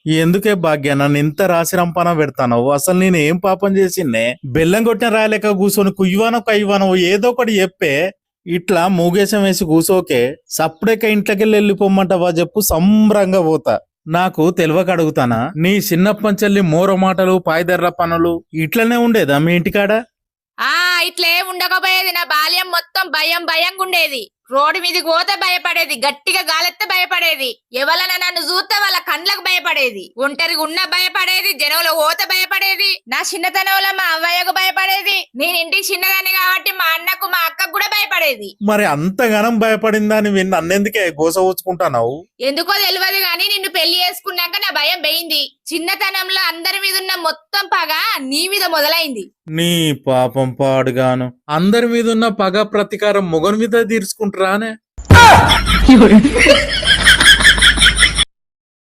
ఎందుకే భాగ్య నన్ను ఇంత రాసి రంపాన పెడతాను? అసలు నేను ఏం పాపం చేసిందే? బెల్లం కొట్టిన రాయలేక కూర్చొని కుయ్యవానో కయ్యవానో ఏదో ఒకటి చెప్పే. ఇట్లా మూగేశం వేసి కూసోకే సప్పుడేక ఇంట్లోకెళ్ళి వెళ్ళిపోమ్మంటావా చెప్పు, సంబరంగా పోతా. నాకు తెలియక అడుగుతానా, నీ చిన్నప్పంచెల్లి మోర మాటలు పాయిదర్ల పనులు ఇట్లనే ఉండేదా మీ ఇంటికాడ? ఆ ఇట్లే ఉండకపోయేది. నా బాల్యం మొత్తం భయం భయంగా ఉండేది. రోడ్డు మీదకి పోతే భయపడేది, గట్టిగా గాలెత్తే భయపడేది, ఎవరన్నా నన్ను చూస్తే వాళ్ళ కండ్లకు భయపడేది, ఒంటరిగా ఉన్న భయపడేది, జనంలో పోతే భయపడేది, నా చిన్నతనంలో మా అవ్వయ్యకు భయపడేది, నేను ఇంటికి చిన్నదాన్ని కాబట్టి మా అన్నకు మా అక్కకు కూడా భయపడేది. మరి అంతగానం భయపడిందని విని నన్నెందుకే గోస ఊచుకుంటావు? ఎందుకో తెలియదు గాని నిన్ను పెళ్లి చేసుకున్నాక నా భయం పోయింది. చిన్నతనంలో అందరి మీద ఉన్న మొత్తం పగ నీ మీద మొదలైంది. నీ పాపం పాడుగాను, అందరి మీద ఉన్న పగ ప్రతీకారం మొగని మీద తీర్చుకుంటారానే?